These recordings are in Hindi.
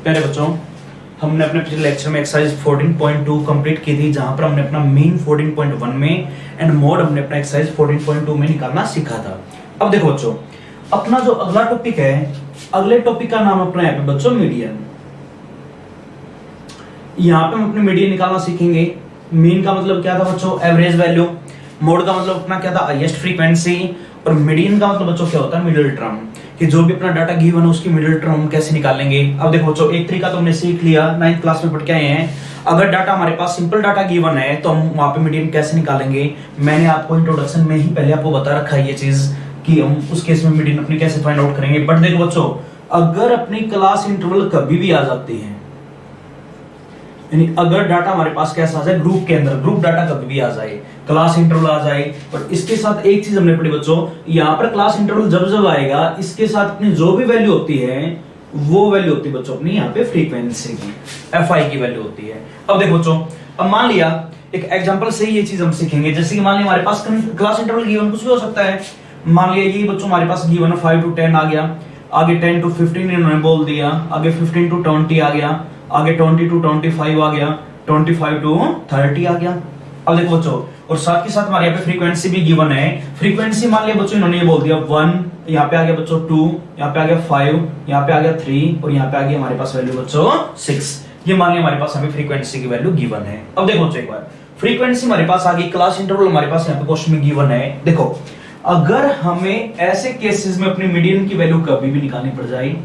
प्यारे बच्चों, हमने अपने पिछले लेक्चर में एक्सरसाइज 14.2 कंप्लीट की थी, जहां पर हमने अपना मीन 14.1 में एंड मोड हमने अपना एक्सरसाइज 14.2 में निकालना सीखा था। अब देखो बच्चों, अपना जो अगला टॉपिक है, अगले टॉपिक का नाम अपना है बच्चों मीडियन। यहाँ पे हम अपने मीडियन निकालना सीखेंगे। मीन का मतलब क्या था बच्चों? Average value. मोड का मतलब अपना क्या था? Highest frequency. और मीडियन का मतलब बच्चों क्या होता है? मिडिल टर्म, कि जो भी अपना डाटा गिवन है उसकी मिडिल टर्म हम कैसे निकालेंगे। अब देखो बच्चों, एक तरीका तो हमने सीख लिया, 9th क्लास में पढ़ के आए हैं। अगर डाटा हमारे पास सिंपल डाटा गिवन है तो हम वहां पे मीडियन कैसे निकालेंगे। मैंने आपको इंट्रोडक्शन में ही पहले आपको बता रखा है ये चीज कि हम उस केस में मीडियन अपनी कैसे फाइंड आउट करेंगे। बट देखो बच्चों, अगर अपनी क्लास इंटरवल कभी भी आ जाती है, यानी अगर डाटा हमारे पास कैसा आ जाए, ग्रुप के अंदर ग्रुप डाटा कभी भी आ जाए, क्लास इंटरवल आ जाए, और इसके साथ एक चीज हमने पढ़ी बच्चों, यहाँ पर क्लास इंटरवल जब जब आएगा इसके साथ अपनी जो भी वैल्यू होती है वो वैल्यू होती है बच्चों अपनी यहाँ पे फ्रीक्वेंसी की, एफआई की वैल्यू होती है। अब देखो बच्चों, अब मान लिया एक एग्जांपल से ये चीज हम सीखेंगे, जैसे कि मान लिया हमारे पास क्लास इंटरवल गिवन कुछ भी हो सकता है। मान लिया ये बच्चों हमारे पास गिवन 5 to 10 आ गया, आगे 10 to 15 इन्होंने बोल दिया, आगे 15 to 20 आ गया, आगे 20 to 25 आ गया, 25 to 30 आ गया। अब देखो बच्चों, और साथ के साथ हमारे यहाँ पे फ्रीक्वेंसी भी गिवन है। फ्रीक्वेंसी मान लिया बच्चों इन्होंने ये बोल दिया 1, यहाँ पे आ गया बच्चों 2, यहाँ पे आ गया 5, यहाँ पे आ गया 3, और यहाँ पे आ गया हमारे पास वैल्यू बच्चों 6। ये मान लिया हमारे पास हमें फ्रीक्वेंसी की वैल्यू गिवन है। अब देखो बच्चों, एक बार फ्रीक्वेंसी हमारे पास आ गई, क्लास इंटरवल हमारे पास यहाँ पे क्वेश्चन में गिवन है। देखो, अगर हमें ऐसे केसेस में अपनी मीडियन की वैल्यू कभी भी निकालनी पड़ जाए,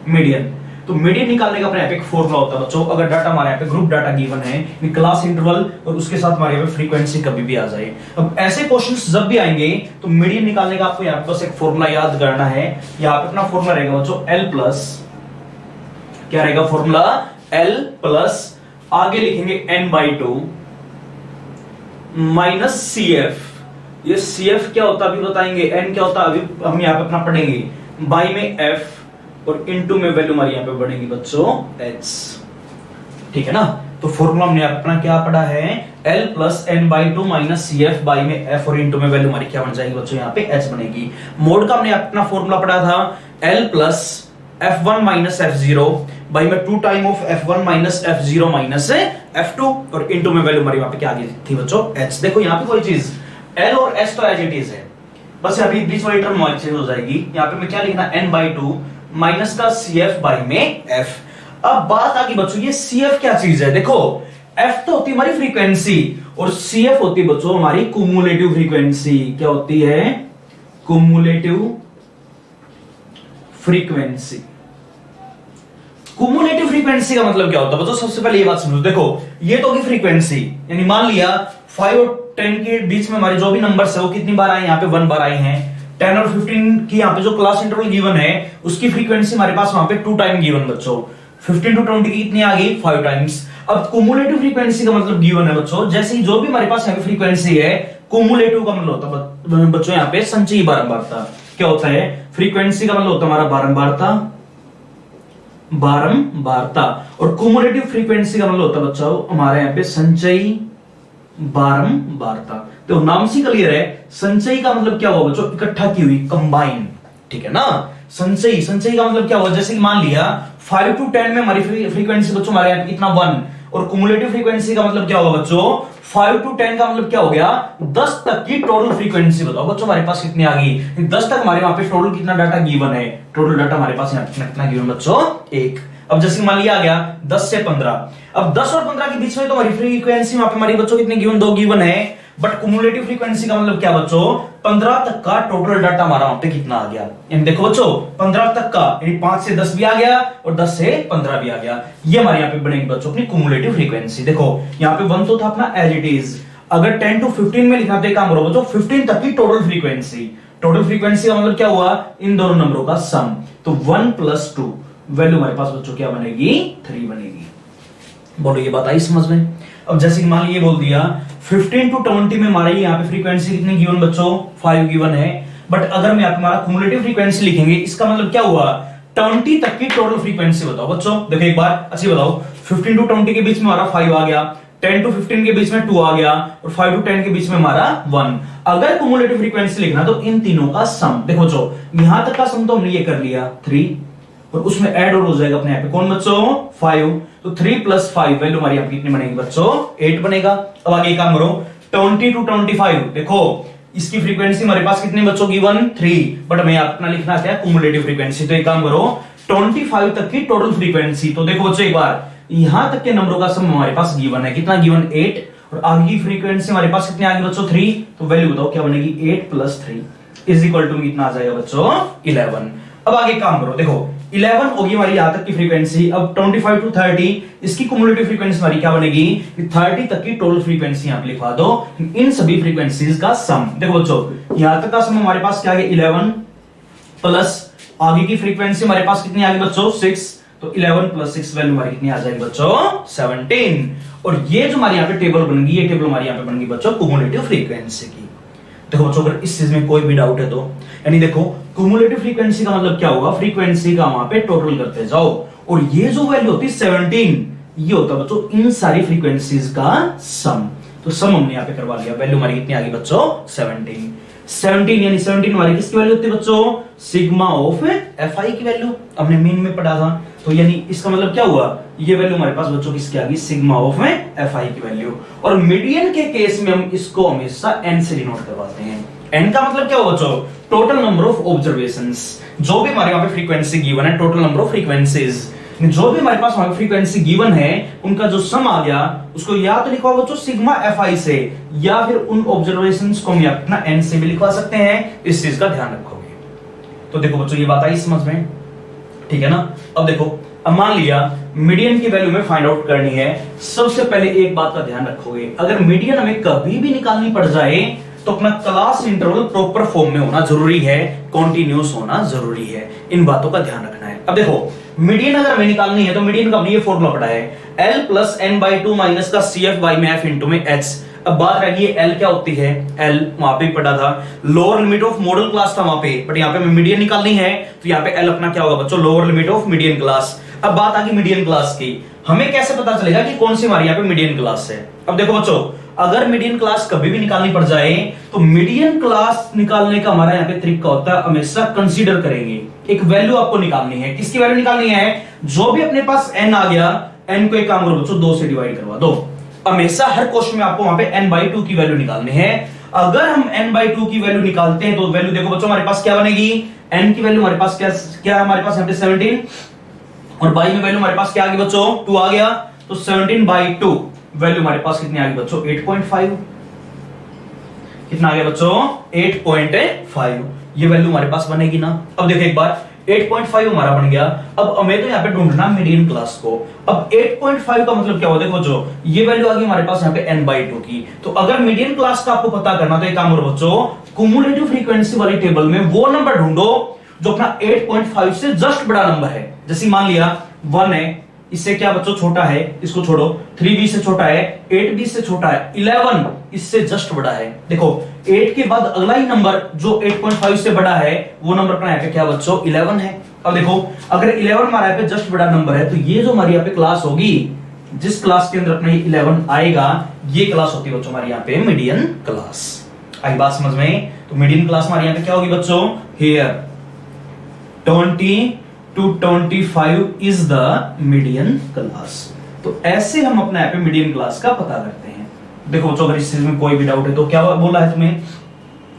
मीडियन, तो मीडियन निकालने का अपने यहाँ पे एक फॉर्मूला होता है बच्चों। अगर डाटा हमारे यहाँ पे ग्रुप डाटा गिवन है, क्लास इंटरवल, और उसके साथ हमारे यहाँ पे फ्रीक्वेंसी कभी भी आ जाए, अब ऐसे क्वेश्चंस जब भी आएंगे तो मीडियन निकालने का आपको यहाँ पे बस एक फॉर्मूला याद करना है। यहाँ पे अपना फॉर्मूला रहेगा बच्चों L प्लस, क्या रहेगा फॉर्मूला? L प्लस, आगे लिखेंगे n/2 माइनस CF। ये CF क्या होता है अभी बताएंगे, n क्या होता है अभी हम यहाँ पे अपना पढ़ेंगे, बाई में F, और इनटू में वैल्यू हमारी यहाँ पे बढ़ेगी बच्चों h। ठीक है ना? तो फॉर्मूला हमने अपना क्या पढ़ा है? L plus n/2 minus CF by में F, और इनटू में वैल्यू हमारी क्या बन जाएगी बच्चों? यहाँ पे h बनेगी। मोड का हमने अपना फॉर्मूला पढ़ा था L plus F1 minus F0 by में 2 time of F1 minus F0 minus F2, और इनटू में वैल्यू हमारी वहां पे क्या आ गई थी बच्चों? h। देखो यहाँ पे कोई चीज L और s तो एज इट इज है, बस अभी बीच वाली टर्म चेंज हो जाएगी। यहाँ पे मैं क्या लिखना? n/2 माइनस का CF बाई में F। अब बात आ गई बच्चों, ये CF क्या चीज है? देखो, F तो होती है हमारी फ्रीक्वेंसी, और CF होती है बच्चों हमारी कुमुलेटिव फ्रीक्वेंसी। क्या होती है? Cumulative frequency. कुमुलेटिव फ्रीक्वेंसी का मतलब क्या होता है बच्चों? सबसे पहले ये बात समझो। देखो, ये तो होगी फ्रीक्वेंसी, यानी मान लिया 5 और 10 के बीच में हमारे जो भी नंबर्स है वो कितनी बार आए? यहाँ पे 1 बार आए हैं। 10 और 15 की यहाँ पे जो क्लास इंटरवल गिवन है उसकी फ्रीक्वेंसी हमारे पास वहां पे 2 टाइम गिवन बच्चों। 15 to 20 की कितनी आ गई? 5 टाइम्स। अब कुमुलेटिव फ्रीक्वेंसी का मतलब गिवन है बच्चों, जैसे ही जो भी हमारे पास यहाँ पे फ्रीक्वेंसी है, कुमुलेटिव का मतलब होता है बच्चों यहाँ पे संचयी बारंबारता। क्या होता है? फ्रीक्वेंसी का मतलब होता है हमारा बारंबारता, और कुमुलेटिव फ्रीक्वेंसी का मतलब होता है बच्चों हमारे यहाँ पे संचयी बारंबारता। तो नाम से क्लियर है, संचयी का मतलब क्या हुआ बच्चों? इकट्ठा की हुई, कंबाइन। ठीक है ना? संचयी का मतलब क्या हुआ? जैसे कि मान लिया 5 to 10 में हमारी फ्रीक्वेंसी बच्चों हमारे यहाँ पे कितना? 1, और कुमुलेटिव फ्रीक्वेंसी का मतलब क्या हुआ बच्चों? 5 to 10 का मतलब क्या हो गया? 10 तक की टोटल फ्रीक्वेंसी बताओ बच्चों हमारे पास कितनी आ गई? 10 तक हमारे वहां पे टोटल कितना डाटा गिवन है? टोटल डाटा हमारे पास यहाँ कितना गिवन बच्चों? 1। अब जैसे मान लिया आ गया 10 से 15, अब 10 और 15 के बीच में तो हमारी फ्रीक्वेंसी वहां पे हमारी बच्चों कितनी गिवन? 2 गिवन है। बट कुमुलेटिव फ्रीक्वेंसी का मतलब क्या बच्चों? 15 तक का टोटल डाटा हमारा वहां पे कितना आ गया? यानी देखो बच्चों, 15 तक का, यानी 5 से 10 भी आ गया और 10 से 15 भी आ गया। ये हमारे यहाँ पे बनेगी बच्चों अपनी कुमुलेटिव फ्रीक्वेंसी। देखो यहाँ पे 1 तो था अपना एज इट इज, अगर 10 to 15 में लिखना तो एक काम करो बच्चों, 15 तक की टोटल फ्रीक्वेंसी। टोटल फ्रीक्वेंसी का मतलब क्या हुआ? इन दोनों नंबरों का सम। तो 1 + 2 वैल्यू हमारे पास बच्चों क्या बनेगी? 3 बनेगी। बोलो ये बात आई समझ में? अब जैसे कि मान लीजिए बोल दिया 15 to 20 में हमारी यहाँ पे फ्रीक्वेंसी कितनी गिवन बच्चों? 5 गिवन है। बट अगर मैं हमारा कुमुलेटिव फ्रीक्वेंसी लिखेंगे, इसका मतलब क्या हुआ? 20 तक की टोटल फ्रीक्वेंसी बताओ बच्चों। देखो एक बार अच्छी बताओ, 15 to 20 के बीच में हमारा 5 आ गया, 10 to 15 के बीच में 2 आ गया, और 5 to 10 के बीच में हमारा 1। अगर कुमुलेटिव फ्रीक्वेंसी लिखना तो इन तीनों का सम। देखो जो यहां तक का सम तो हमने ये कर लिया 3, और उसमें ऐड और हो जाएगा अपने यहाँ पे कौन बच्चों 5, तो 3 + 5 वैल्यू हमारी यहाँ पे कितनी बनेगी बच्चों 8 बनेगा। अब आगे काम करो 20 to 25, देखो इसकी फ्रीक्वेंसी हमारे पास कितने बच्चों गिवन 3, बट हमें अपना लिखना क्या है कुमुलेटिव फ्रीक्वेंसी। तो एक काम करो 25 तक की टोटल फ्रीक्वेंसी, तो देखो बच्चों एक बार यहां तक के नंबरों का सम हमारे पास गिवन है, कितना गिवन 8, और आगे की फ्रीक्वेंसी हमारे पास कितनी आ गई बच्चों 3, तो वैल्यू बताओ क्या बनेगी 8 + 3 = कितना आ जाएगा बच्चों 11। अब आगे काम करो, देखो 11 होगी हमारी यहां तक की फ्रीक्वेंसी। अब 25 to 30 इसकी कुमुलेटिव फ्रीक्वेंसी हमारी क्या बनेगी 30 तक की टोटल फ्रीक्वेंसी यहां पे लिखवा दो, इन सभी फ्रीक्वेंसीज का सम। देखो बच्चों यहां तक का सम हमारे पास क्या है 11 प्लस आगे की फ्रीक्वेंसी हमारे पास कितनी आ गई बच्चों 6, तो 11 + 6 वैल्यू हमारी कितनी आ जाएगी बच्चों 17। और ये जो हमारे यहाँ पे टेबल बन गई, ये टेबल हमारी यहाँ पे बन गई बच्चों कुमुलेटिव फ्रीक्वेंसी की। देखो बच्चों अगर इस चीज में कोई भी डाउट है तो, यानी देखो कुमुलेटिव फ्रीक्वेंसी का मतलब क्या होगा, फ्रीक्वेंसी का वहां पे टोटल करते जाओ, और ये जो वैल्यू होती है 17, ये होता है बच्चों इन सारी फ्रीक्वेंसीज का सम। तो सम हमने यहाँ पे करवा लिया, वैल्यू हमारी कितनी आ गई बच्चों 17 यानी 17 हमारी किसकी वैल्यू होती है बच्चों सिग्मा ऑफ fi की वैल्यू, हमने मीन में पढ़ा था। तो यानी इसका मतलब क्या हुआ, ये वैल्यू हमारे पास बच्चों किसकी आ गई सिग्मा ऑफ fi की वैल्यू। और मीडियन के केस में हम इसको हमेशा n से डिनोट करवाते हैं। n का मतलब क्या हुआ बच्चों टोटल नंबर ऑफ ऑब्जर्वेशंस, जो भी हमारे यहाँ पे फ्रीक्वेंसी गिवन है, टोटल नंबर ऑफ फ्रीक्वेंसीज, जो भी हमारे पास फ्रीक्वेंसी गिवन है उनका जो सम आ गया उसको या तो लिखवा बच्चों सिग्मा fi से, या फिर उन ऑब्जर्वेशंस को हम अपना n से भी लिखवा सकते हैं, इस चीज का ध्यान रखोगे। तो देखो बच्चों ये बात आई समझ में, ठीक है ना। अब देखो अब मान लिया मीडियन की वैल्यू में फाइंड आउट करनी है, सबसे पहले एक बात का ध्यान रखोगे, अगर मीडियन हमें कभी भी निकालनी पड़ जाए तो अपना क्लास इंटरवल प्रॉपर फॉर्म में होना जरूरी है, कॉन्टिन्यूस होना जरूरी है, इन बातों का ध्यान रखना है। अब देखो मीडियन अगर हमें निकालनी है तो मीडियन का हमने ये फॉर्मूला पढ़ा है L + n/2 माइनस का CF/m f इंटू में h। अब बात रह गई L क्या होती है, L वहां पे पढ़ा था, lower limit of model class था वहां पे, बट यहाँ पे हमें मीडियन निकालनी है तो यहाँ पे L अपना क्या होगा बच्चों lower limit of median class. अब बात आ गई मीडियन क्लास की, हमें कैसे पता चलेगा कि कौन सी हमारी यहाँ पे मीडियन क्लास है। अब देखो बच्चों अगर मीडियन क्लास कभी भी निकालनी पड़ जाए तो मीडियन क्लास निकालने का हमारा यहाँ पे तरीका होता है, हमेशा कंसीडर करेंगे एक वैल्यू आपको निकालनी है। किसकी वैल्यू निकालनी है, जो भी अपने पास n आ गया, n को एक काम करो बच्चों 2 से डिवाइड करवा दो। हमेशा हर क्वेश्चन में आपको वहां पे n/2 की वैल्यू निकालनी है। अगर हम n/2 की वैल्यू निकालते हैं तो वैल्यू देखो बच्चों हमारे पास क्या बनेगी, n की वैल्यू हमारे पास क्या हमारे पास यहाँ पे 17, और y में वैल्यू हमारे पास क्या आ गई बच्चों 2 आ गया, तो 17/2 वैल्यू हमारे पास कितनी आ गई बच्चों 8.5, कितना आ गया बच्चों 8.5, ये वैल्यू हमारे पास बनेगी ना। अब देखो एक बार 8.5 हमारा बन गया, अब हमें तो यहाँ पे ढूंढना मीडियन क्लास को। अब 8.5 का मतलब क्या हुआ, देखो जो ये वैल्यू आ गई हमारे पास यहाँ पे n/2 की, तो अगर मीडियन क्लास का आपको पता करना तो एक काम करो बच्चों कुमुलेटिव फ्रीक्वेंसी वाली टेबल में वो नंबर ढूंढो जो अपना 8.5 से जस्ट बड़ा नंबर है। जैसे मान लिया 1 है, इससे क्या बच्चों छोटा है, इसको छोड़ो, 3b से छोटा है, 8b से छोटा है, 11 इससे जस्ट बड़ा है। देखो 8 के बाद अगला ही नंबर जो 8.5 से बड़ा है वो नंबर अपना यहाँ पे क्या बच्चों 11 है। अब देखो अगर 11 हमारा यहाँ पे जस्ट बड़ा नंबर है तो ये जो हमारी यहाँ पे क्लास होगी, जिस क्लास के अंदर अपना 11 आएगा, ये क्लास होती है बच्चों हमारी यहाँ पे मीडियन क्लास। आई बात समझ में, तो मीडियन क्लास हमारे यहाँ पे क्या होगी बच्चों, here 20 to 25 is the median class। तो ऐसे हम अपने यहाँ पे मीडियन क्लास का पता करते हैं। देखो बच्चों अगर इस चीज में कोई भी डाउट है तो क्या बोला है तुम्हें,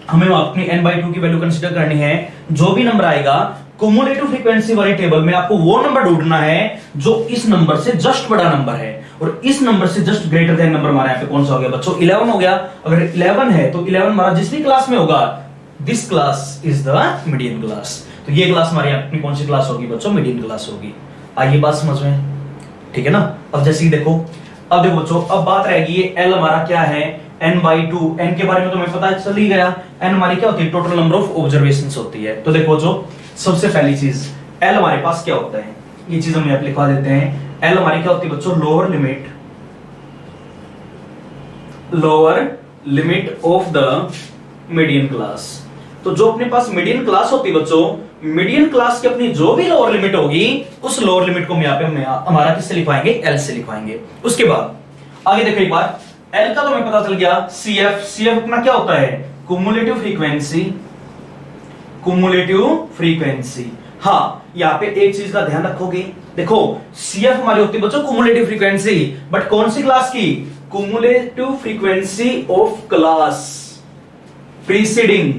हमें अपनी n/2 की वैल्यू कंसीडर करनी है, जो भी नंबर आएगा कुमुलेटिव फ्रीक्वेंसी वाले टेबल में आपको वो नंबर ढूंढना है जो इस नंबर से जस्ट बड़ा नंबर है, और इस नंबर से जस्ट ग्रेटर देन नंबर हमारे यहाँ पे कौन सा हो गया बच्चों 11 हो गया। अगर 11 है तो 11 हमारा जिस भी क्लास में होगा, this class is the median class. तो ये क्लास हमारी अपनी कौन सी क्लास होगी बच्चों, मीडियन क्लास होगी। आइए बात समझ में, ठीक है ना। अब जैसे ही देखो, अब देखो बच्चों अब बात रहेगी L हमारा क्या है n/2, n के बारे में तो हमें पता चल ही गया, n हमारी क्या होती है टोटल नंबर ऑफ ऑब्जर्वेशंस होती है। तो देखो बच्चों सबसे पहली चीज L हमारे पास क्या होता है, ये चीज हम यहाँ पे लिखवा देते हैं। L हमारी क्या होती है बच्चों lower limit of the median class. तो जो अपने पास मीडियन क्लास होती है बच्चों, मीडियन क्लास की अपनी जो भी लोअर लिमिट होगी, उस लोअर लिमिट को हम यहाँ पे हमारा किससे लिखवाएंगे, L से लिखवाएंगे। उसके बाद आगे देखो एक बार L का तो हमें पता चल गया, CF अपना क्या होता है कुमुलेटिव फ्रीक्वेंसी। हाँ, यहाँ पे एक चीज का ध्यान रखोगे, देखो CF हमारी होती है बच्चों कुमुलेटिव फ्रीक्वेंसी, बट कौन सी क्लास की? Cumulative frequency of class preceding,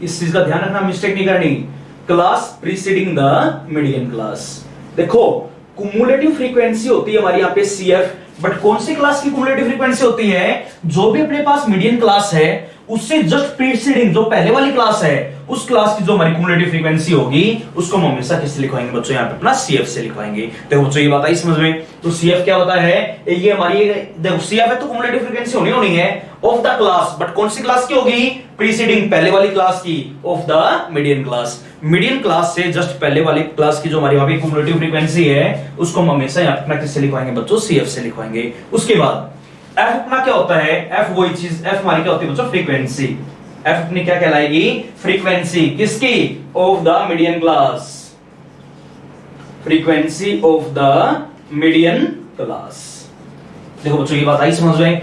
इस चीज का ध्यान रखना, मिस्टेक नहीं करनी, class preceding the median class. देखो कुमुलेटिव फ्रीक्वेंसी होती है हमारी यहाँ पे CF, बट कौन सी क्लास की कुमुलेटिव फ्रीक्वेंसी होती है? जो भी अपने पास मीडियन क्लास है उससे जस्ट प्रीसीडिंग जो पहले वाली क्लास है उस क्लास की जो हमारी कुमुलेटिव फ्रीक्वेंसी होगी उसको हम हमेशा किससे लिखवाएंगे बच्चों? यहाँ पे अपना CF से लिखवाएंगे। देखो बच्चों ये बात आई समझ में? तो CF क्या होता है? ये हमारी देखो CF है तो कुमुलेटिव फ्रीक्वेंसी होनी है ऑफ द क्लास, बट कौन सी क्लास की होगी? प्रीसीडिंग पहले वाली क्लास की, of the median class. Median class से जस्ट पहले वाली क्लास की जो हमारी वहां पे कुमुलेटिव फ्रीक्वेंसी है उसको हम हमेशा यहाँ पे किससे लिखवाएंगे बच्चों? CF से लिखवाएंगे। उसके बाद F अपना क्या होता है? F वही चीज, F हमारी क्या होती है बच्चों? फ्रीक्वेंसी। F अपनी क्या कहलाएगी? फ्रीक्वेंसी किसकी? Of the median class, frequency of the median class. देखो बच्चों ये बात आई समझ में?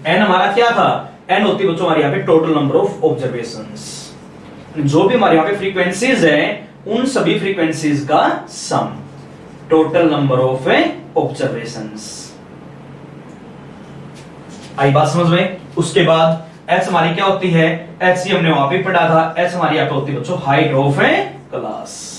N हमारा क्या था? N होती है बच्चों हमारे यहाँ पे टोटल नंबर ऑफ ऑब्जर्वेशंस, जो भी हमारे यहाँ पे फ्रीक्वेंसीज है उन सभी फ्रीक्वेंसीज का सम, टोटल नंबर ऑफ ऑब्जर्वेशंस। आई बात समझ में? उसके बाद H हमारी क्या होती है? H हमने वहां पे पढ़ा था, H हमारी यहाँ पे होती है बच्चों हाइट ऑफ क्लास।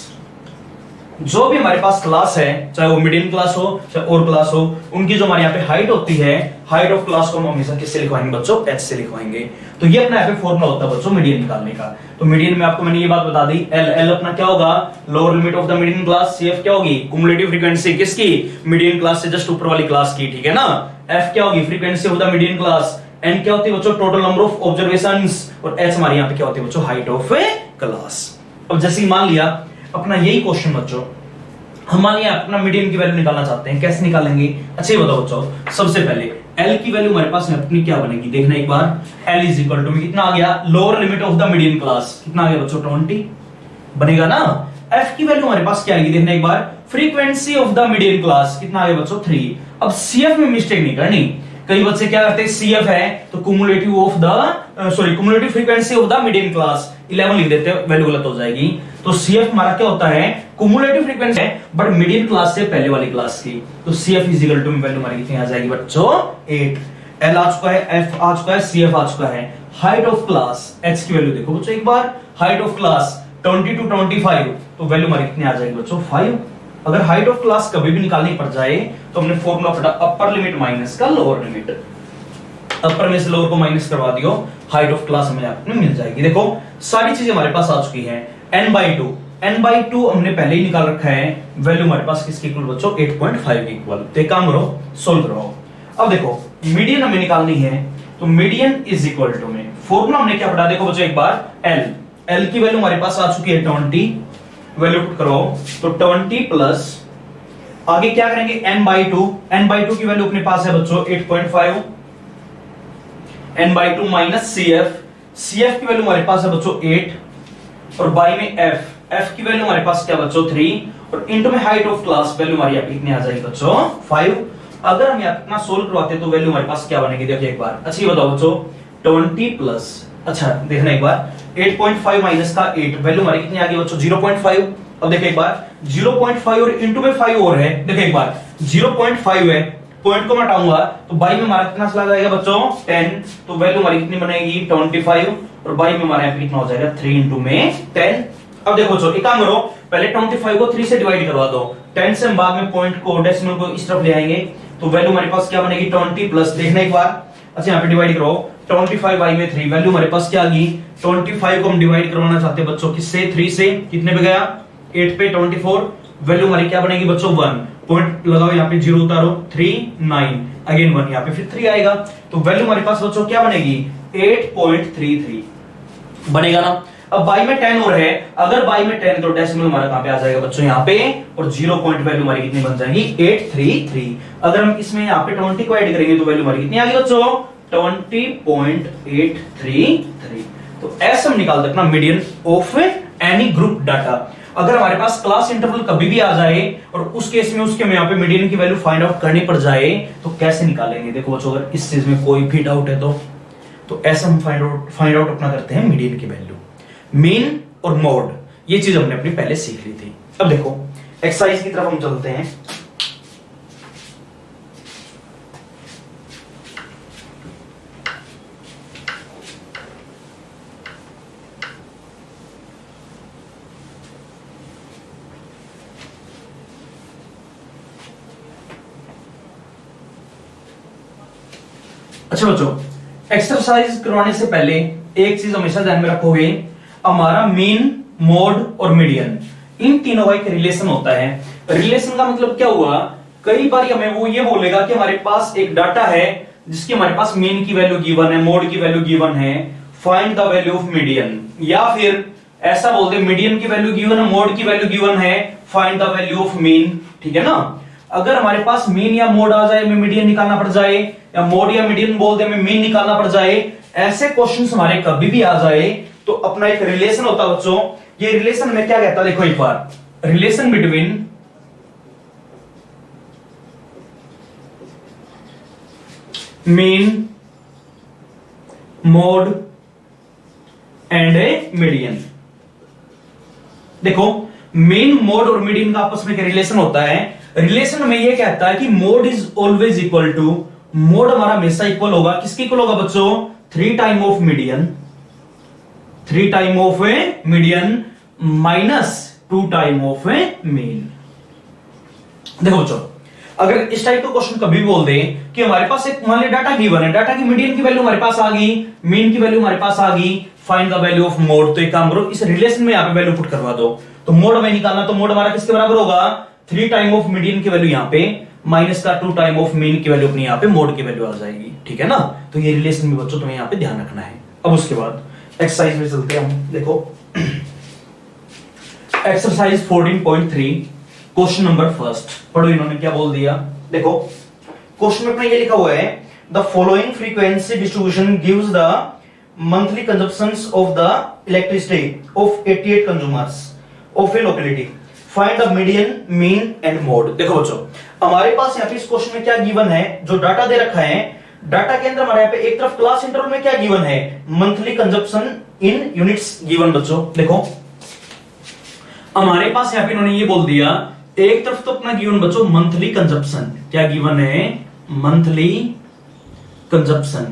जो भी हमारे पास क्लास है चाहे वो मीडियम क्लास हो चाहे और क्लास हो, उनकी जो हमारे यहाँ पे हाइट होती है, हाइट ऑफ क्लास को हम हमेशा किससे लिखवाएंगे बच्चों? H से लिखवाएंगे। तो ये अपना यहाँ पे फॉर्मूला होता है बच्चों मीडियन निकालने का। तो मीडियन में आपको मैंने ये बात बता दी, L अपना क्या होगा? Lower limit of the median class. CF क्या होगी? कुमुलेटिव फ्रीक्वेंसी किसकी? मीडियन क्लास से जस्ट ऊपर वाली क्लास की, ठीक है ना? F क्या होगी? Frequency of the median class. N क्या होती है बच्चों? Total number of observations. और H हमारे यहाँ पे क्या होती है बच्चों? Height of class. अब जैसे मान लिया अपना यही क्वेश्चन बच्चों, हम मान लिया अपना मीडियन की वैल्यू निकालना चाहते हैं, कैसे निकालेंगे? अच्छा ये बताओ बच्चों, सबसे पहले L की वैल्यू हमारे पास अपनी क्या बनेगी? देखना एक बार, L इज इक्वल टू कितना आ गया? Lower limit of the median class कितना आ गया बच्चों? 20 बनेगा ना। F की वैल्यू हमारे पास क्या आएगी? देखना एक बार, frequency of the median class कितना आ गया बच्चों? 3। अब CF में मिस्टेक नहीं करनी, कई बच्चे क्या करते हैं CF है तो cumulative of the cumulative frequency of the median class 11 लिख देते हैं, वैल्यू गलत हो जाएगी। तो CF हमारा क्या होता है? कुमुलेटिव फ्रीक्वेंसी है बट मीडियन क्लास से पहले वाली क्लास की। तो CF is equal to value हमारी कितनी आ जाएगी बच्चों? 8। L आ चुका है, F आ चुका है, CF आ चुका है। हाइट ऑफ क्लास H की वैल्यू देखो बच्चों एक बार, हाइट ऑफ क्लास 20 to 25, तो वैल्यू हमारी कितनी आ जाएगी बच्चों? 5। अगर हाइट ऑफ क्लास कभी भी निकालनी पड़ जाए तो हमने फॉर्मूला पढ़ा अपर लिमिट माइनस का लोअर लिमिट, अपर में से लोअर को माइनस करवा दियो, हाइट ऑफ क्लास हमें आपको मिल जाएगी। देखो सारी चीजें हमारे पास आ चुकी हैं। n/2 हमने पहले ही निकाल रखा है, वैल्यू हमारे पास किसके इक्वल बच्चों? 8.5 के इक्वल। तो एक काम करो, सोल्व करो। अब देखो मीडियन हमें निकालनी है, तो मीडियन इज इक्वल टू में फॉर्मूला हमने क्या पढ़ा? देखो बच्चों एक बार, L की वैल्यू हमारे पास आ चुकी है 20, वैल्यू पुट करो तो 20 प्लस आगे क्या करेंगे? n/2 की वैल्यू अपने पास है बच्चों 8.5, n/2 माइनस CF की वैल्यू हमारे पास है बच्चों 8 और बाई में F की वैल्यू हमारे पास क्या बच्चों 3 और इनटू में हाइट ऑफ क्लास वैल्यू हमारी यहाँ पे कितनी आ जाएगी बच्चों? 5। अगर हम यहाँ इतना सोल्व करवाते तो वैल्यू हमारे पास क्या बनेगी? देखिए एक बार, अच्छी बताओ बच्चों, 20 प्लस, अच्छा देखना एक बार, 8.5 माइनस का 8, वैल्यू हमारी कितनी आ गई बच्चों? 0.5। अब देखिए एक बार 0.5 और इनटू में 5 और है, देखिए एक बार 0.5 है, पॉइंट को हटाऊंगा तो बाई में हमारा कितना चला जाएगा बच्चों? 10, तो वैल्यू हमारी कितनी बनेगी? 25 और बाई में हमारा यहाँ पे कितना हो जाएगा? 3 इनटू में 10। अब देखो बच्चों एक काम करो, पहले 25 को 3 से डिवाइड करवा दो, 10 से हम बाद में पॉइंट को डेसिमल को इस तरफ ले आएंगे, तो वैल्यू हमारे पास क्या बनेगी? 20 प्लस, देखना एक बार, अच्छा यहाँ पे डिवाइड करो 25 बाई में 3, वैल्यू हमारे पास क्या आ गई? 25 को हम डिवाइड करवाना चाहते हैं बच्चों किससे? 3 से, कितने पे गया? 8 पे 24, वैल्यू हमारी क्या बनेगी बच्चों? 1। पॉइंट लगाओ यहाँ पे 0 उतारो, 3 9 अगेन 1, यहाँ पे फिर 3 आएगा, तो वैल्यू हमारे पास बच्चों क्या बनेगी? 8.33 बनेगा ना। अब बाई में 10 और है, अगर बाई में 10 तो डेसिमल हमारा कहां पे आ जाएगा बच्चों? यहाँ पे, और 0 पॉइंट वैल्यू हमारी कितनी बन जाएगी? 833। अगर हम इसमें यहाँ पे 20 को ऐड करेंगे तो वैल्यू हमारी कितनी आ गई बच्चों? 20.833। तो ऐसे हम निकाल सकते हैं median of any group data. अगर हमारे पास क्लास इंटरवल कभी भी आ जाए और उस केस में उसके में यहाँ पे मीडियन की वैल्यू फाइंड आउट करनी पड़ जाए तो कैसे निकालेंगे? देखो बच्चों अगर इस चीज में कोई भी डाउट है तो ऐसा हम फाइंड आउट अपना करते हैं मीडियन की वैल्यू। मीन और मोड ये चीज हमने अपनी पहले सीख ली थी। अब देखो एक्सरसाइज की तरफ हम चलते हैं। अच्छा बच्चों, एक्सरसाइज करवाने से पहले एक चीज हमेशा ध्यान में रखोगे, हमारा मीन, मोड और मीडियन, इन तीनों का एक रिलेशन होता है। रिलेशन का मतलब क्या हुआ, कई बार हमें वो ये बोलेगा कि हमारे पास एक डाटा है जिसकी हमारे पास मीन की वैल्यू गिवन है, मोड की वैल्यू गिवन है, find the value of median. या फिर ऐसा बोल दे मीडियन की वैल्यू गिवन है, मोड की वैल्यू गिवन है, find the value of mean. ठीक है ना। अगर हमारे पास मीन या मोड आ जाए, हमें मीडियन निकालना पड़ जाए, या मोड या मीडियन बोल दे, हमें मीन निकालना पड़ जाए, ऐसे क्वेश्चंस हमारे कभी भी आ जाए तो अपना एक रिलेशन होता है बच्चों। ये रिलेशन में क्या कहता है, देखो एक बार, relation between mean, mode and a median. देखो मीन, मोड और मीडियन का आपस में क्या रिलेशन होता है। रिलेशन में यह कहता है कि mode is always equal to, mode हमारा हमेशा इक्वल होगा, किसके इक्वल होगा बच्चों, 3 time of median, 3 time of a median minus 2 time of a mean. देखो बच्चों, अगर इस टाइप का क्वेश्चन कभी बोल दे कि हमारे पास एक मान ली डाटा गिवन है, डाटा की मीडियन की वैल्यू हमारे पास आ गई, मीन की वैल्यू हमारे पास आ गई, find the value of mode, तो एक काम करो इस रिलेशन में यहां पे वैल्यू पुट करवा दो। तो मोड हमें निकालना, तो मोड हमारा किसके बराबर होगा, 3 टाइम ऑफ मीडियन की वैल्यू यहां पे माइनस का 2 टाइम ऑफ मीन की वैल्यू अपनी यहां पे मोड की वैल्यू आ जाएगी। ठीक है ना। तो ये रिलेशन में बच्चों तुम्हें यहां पे ध्यान रखना है। अब उसके बाद एक्सरसाइज में चलते हैं हम। देखो एक्सरसाइज 14.3 क्वेश्चन नंबर फर्स्ट पढ़ो, इन्होंने क्या बोल दिया। देखो क्वेश्चन में अपना ये लिखा हुआ है, the following frequency distribution gives the monthly consumptions of the elasticity of 88 consumers of A locality, find the median, mean and mode. देखो बच्चों, हमारे पास यहाँ पे इस क्वेश्चन में क्या गिवन है, जो डाटा दे रखा है, डाटा के अंदर हमारे यहाँ पे एक तरफ क्लास इंटरवल में क्या गिवन है, मंथली कंजप्शन इन यूनिट्स गिवन। बच्चों देखो हमारे पास यहाँ पे इन्होंने ये बोल दिया, एक तरफ तो अपना गिवन बच्चों मंथली कंजप्शन, क्या गिवन है, मंथली कंजप्शन,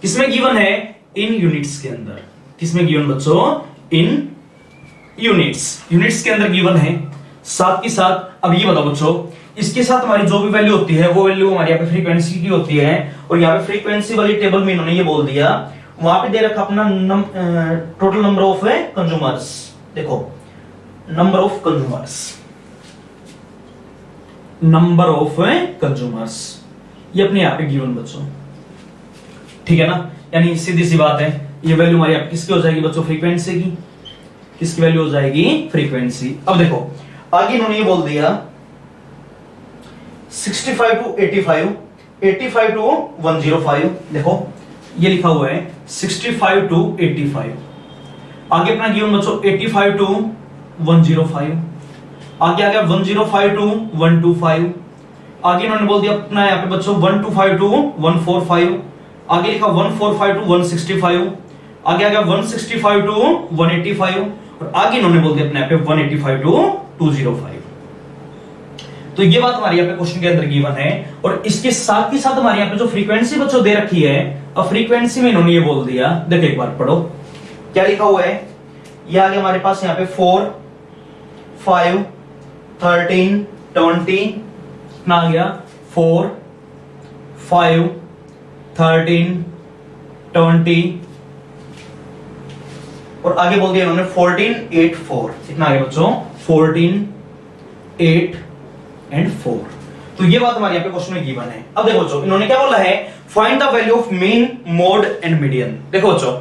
किसमें गिवन है, इन यूनिट्स के अंदर। किसमें गिवन बच्चों, इन यूनिट्स, यूनिट्स के अंदर गिवन है। साथ के साथ अब ये बताओ बच्चों, इसके साथ हमारी जो भी वैल्यू होती है वो वैल्यू हमारी यहाँ पे फ्रीक्वेंसी की होती है, और यहाँ पे फ्रीक्वेंसी वाली टेबल में इन्होंने ये बोल दिया, वहां पे दे रखा अपना टोटल नंबर ऑफ कंज्यूमर्स। देखो number of consumers, number of consumers, ये अपने यहाँ पे गिवन बच्चों। ठीक है ना। यानी सीधी सी बात है, ये वैल्यू हमारी यहाँ किसकी हो जाएगी बच्चों, फ्रीक्वेंसी की। किसकी वैल्यू हो जाएगी, फ्रीक्वेंसी। अब देखो आगे इन्होंने ये बोल दिया 65 टू 85, 85 टू 105। देखो ये लिखा हुआ है 65 टू 85। आगे अपना गिवन बच्चों 85 टू 105, आगे आ गया 105 टू 125, आगे इन्होंने बोल दिया अपना यहाँ पे बच्चों 125 टू 145, आगे लिखा 145 टू 165, आगे आ गया 165 टू 185, और आगे इन्होंने बोल दिया अपने यहाँ पे 185 टू 205। तो ये बात हमारे यहाँ पे क्वेश्चन के अंदर गिवन है, और इसके साथ ही साथ हमारे यहाँ पे जो फ्रीक्वेंसी बच्चों दे रखी है, अब फ्रीक्वेंसी में इन्होंने ये बोल दिया, देखो एक बार पढ़ो क्या लिखा हुआ है। ये आगे हमारे पास यहाँ पे 4, 5, 13, 20 ना आ गया, 4, 5, 13, 20, और आगे बोल दिया इन्होंने 14, 8, 4। इतना आगे बच्चों 14, 8 एंड 4। तो ये बात हमारे यहाँ पे क्वेश्चन में गिवन है। अब देखो बच्चों इन्होंने क्या बोला है, find the value of mean, mode and median. देखो बच्चों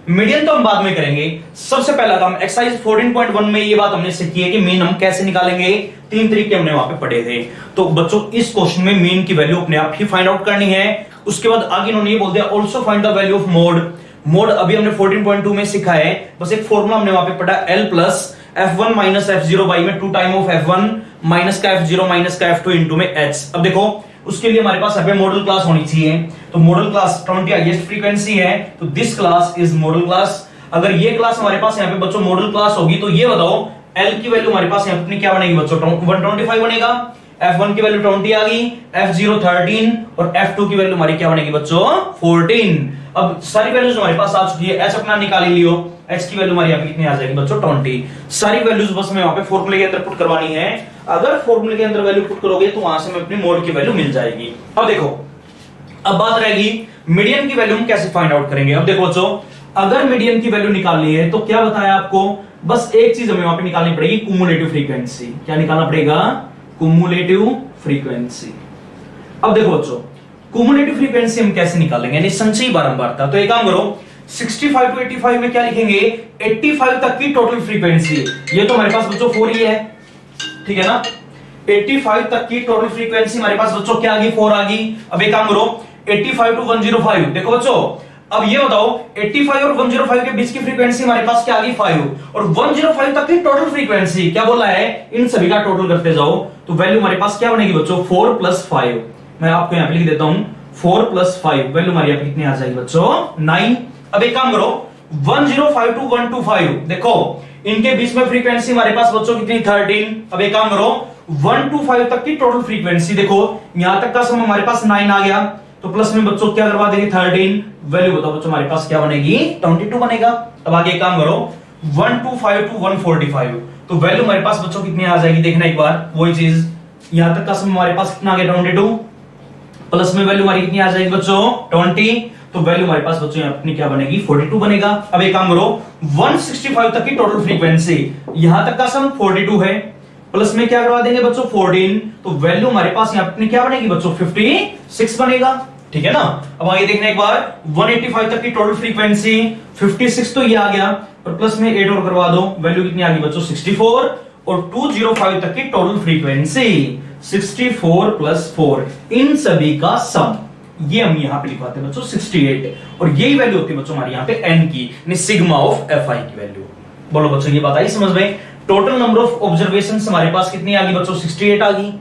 मीडियन तो हम बाद में करेंगे, सबसे पहला काम एक्सरसाइज 14.1 में ये बात हमने सीखी है कि मीन हम कैसे निकालेंगे, 3 तरीके हमने वहां पे पढ़े थे। तो बच्चों इस क्वेश्चन में मीन की वैल्यू अपने आप ही फाइंड आउट करनी है। उसके बाद आगे इन्होंने ये बोल दिया also find the value of mode. Mode अभी हमने 14.2 में सीखा है, बस एक फॉर्मूला हमने वहां पे पढ़ा, L plus F1 minus F0 by में 2 टाइम ऑफ F1 माइनस का F0 माइनस का F2 इंटू में H। अब देखो उसके लिए हमारे पास यहाँ पे मॉडल क्लास होनी चाहिए, तो मॉडल क्लास 20 हाईएस्ट फ्रीक्वेंसी है, तो this class is model class. अगर ये क्लास हमारे पास यहाँ पे बच्चों मॉडल क्लास होगी तो ये बताओ L की वैल्यू हमारे पास यहाँ पे क्या बनेगी बच्चों, 125 बनेगा। F1 की वैल्यू 20 आ गई, F0 13 और F2 की वैल्यू हमारी क्या बनेगी बच्चों 14। अब सारी वैल्यूज हमारे पास आ चुकी है, H अपना निकाल ही लियो, H की वैल्यू हमारी यहाँ पे कितनी आ जाएगी बच्चों 20। सारी वैल्यूज बस में वहां पे फॉर्मूले के अंदर पुट करवानी है। अगर फॉर्मूले के अंदर वैल्यू पुट करोगे तो वहां से हमें अपनी मोड की वैल्यू मिल जाएगी। अब देखो, अब बात रहेगी मीडियन की वैल्यू हम कैसे फाइंड आउट करेंगे। अब देखो बच्चों, अगर मीडियन की वैल्यू निकालनी है तो क्या बताया आपको, बस एक चीज हमें वहां पे निकालनी पड़ेगी, कुमुलेटिव फ्रीक्वेंसी। क्या निकालना पड़ेगा, कुमुलेटिव फ्रीक्वेंसी। अब देखो बच्चों, कुमुलेटिव फ्रीक्वेंसी हम कैसे निकालेंगे, यानी संचयी बारंबारता। तो एक काम करो, 65 टू 85 में क्या लिखेंगे, 85 तक की टोटल फ्रीक्वेंसी। ये तो हमारे पास बच्चों 4 ही है, ठीक है ना। 85 तक की टोटल फ्रीक्वेंसी हमारे पास बच्चों क्या आ गई, 4 आ गई। अब एक काम करो, 85 टू 105। देखो बच्चों, अब ये बताओ 85 और 105 के बीच की फ्रीक्वेंसी हमारे पास क्या आ गई 5, और 105 तक की टोटल फ्रीक्वेंसी क्या बोला है, इन सभी का टोटल करते जाओ तो वैल्यू हमारे पास क्या बनेगी बच्चों 4 + 5। मैं आपको यहां पे लिख देता हूं 4 + 5, वैल्यू हमारी यहां पे कितनी आ जाएगी बच्चों 9। अब एक काम करो, 105 टू 125, देखो इनके बीच में फ्रीक्वेंसी हमारे पास बच्चों कितनी 13। अब एक काम करो, 125 तक की टोटल फ्रीक्वेंसी, देखो यहां तक का सम हमारे पास 9 आ गया, तो प्लस में बच्चों क्या करवा देंगे 13, वैल्यू बताओ बच्चों हमारे पास क्या बनेगी 22 बनेगा। अब आगे काम करो, 125 टू 145, तो वैल्यू हमारे पास बच्चों कितनी आ जाएगी, देखना एक बार वही चीज, यहां तक का सम हमारे पास कितना आ गया 22, प्लस में वैल्यू हमारी कितनी आ जाएगी बच्चों 20, तो वैल्यू हमारे पास बच्चों अपनी क्या बनेगी 42 बनेगा। अब एक काम करो, 165 तक की टोटल फ्रीक्वेंसी, यहां तक का सम 42 है, प्लस में क्या करवा देंगे बच्चों 14, तो वैल्यू हमारे पास यहां अपनी क्या बनेगी बच्चों 56 बनेगा, ठीक है ना। अब आगे देखना एक बार, 185 तक की टोटल फ्रीक्वेंसी 56 तो ये आ गया, और प्लस में 8 और करवा दो, वैल्यू कितनी आ गई बच्चों 64, और 205 तक की टोटल फ्रीक्वेंसी 64 + 4, इन सभी का सम ये हम यहां पे लिखवाते हैं बच्चों 68, और यही वैल्यू होती है बच्चों हमारी यहां पे n की, यानी सिग्मा ऑफ fi की वैल्यू। बोलो बच्चों ये बात आई समझ में। टोटल नंबर ऑफ ऑब्जर्वेशंस हमारे पास कितनी आ गई बच्चों 68 आ गई,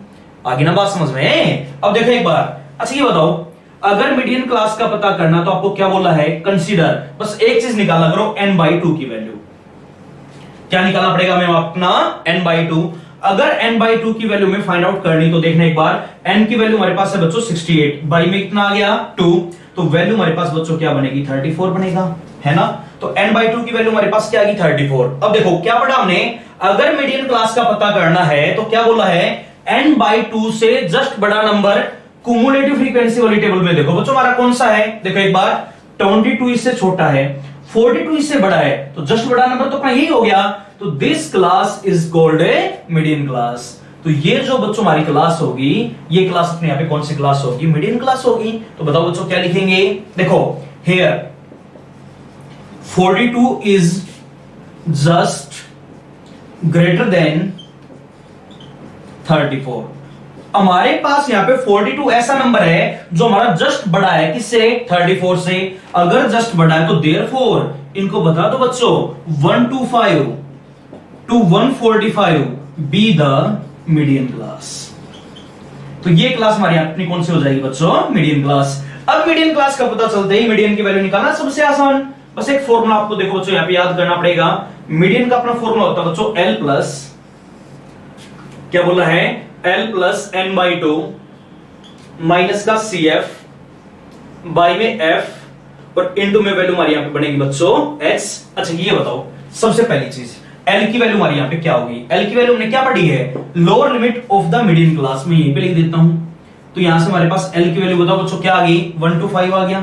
आगे ना बात समझ में। अब देखो एक बार, अच्छा ये बताओ, अगर मीडियन क्लास का पता करना तो आपको क्या बोला है, कंसीडर, बस एक चीज निकाला करो n/2 की वैल्यू। क्या निकालना पड़ेगा हमें अपना n/2। अगर n/2 की वैल्यू में फाइंड आउट करनी तो देखना एक बार, n की वैल्यू हमारे पास है बच्चों 68, बाई में कितना आ गया 2, तो वैल्यू हमारे पास बच्चों क्या बनेगी 34 बनेगा, है ना। तो n/2 की वैल्यू हमारे पास क्या आ गई 34। अब देखो क्या पढ़ा हमने, अगर मीडियन क्लास का पता करना है तो क्या बोला है, n/2 से जस्ट बड़ा नंबर कुमुलेटिव फ्रीक्वेंसी वाली टेबल में देखो बच्चों हमारा कौन सा है, देखो एक बार 22 इससे छोटा है, 42 इससे बड़ा है, तो जस्ट बड़ा नंबर तो अपना यही हो गया, तो this class is called a median class. तो ये जो बच्चों हमारी क्लास होगी, ये क्लास अपने यहां पे कौन सी क्लास होगी, मीडियन क्लास होगी। तो बताओ बच्चों क्या लिखेंगे, देखो here 42 is just greater than 34। हमारे पास यहां पे 42 ऐसा नंबर है जो हमारा जस्ट बड़ा है, किससे 34 से। अगर जस्ट बड़ा है तो देयरफॉर इनको बता दो बच्चों 125 to 145 be the median class. तो ये क्लास हमारी अपनी कौन सी हो जाएगी बच्चों, मीडियन क्लास। अब मीडियन क्लास का पता चलते ही मीडियन की वैल्यू निकालना सबसे आसान, बस एक फॉर्मूला आपको देखो बच्चों यहां पे याद करना पड़ेगा। मीडियन का अपना फॉर्मूला होता है बच्चों L प्लस, क्या बोला है, L प्लस n/2 माइनस का CF बाई में F और इनटू में वैल्यू हमारी यहां पे बनेगी बच्चों H। अच्छा ये बताओ सबसे पहली चीज, L की वैल्यू हमारी यहां पे क्या होगी, L की वैल्यू हमने क्या पढ़ी है, lower limit of the median class में यहीं पे लिख देता हूं। तो यहां से हमारे पास L की वैल्यू बताओ बच्चों क्या आ गई 125 आ गया,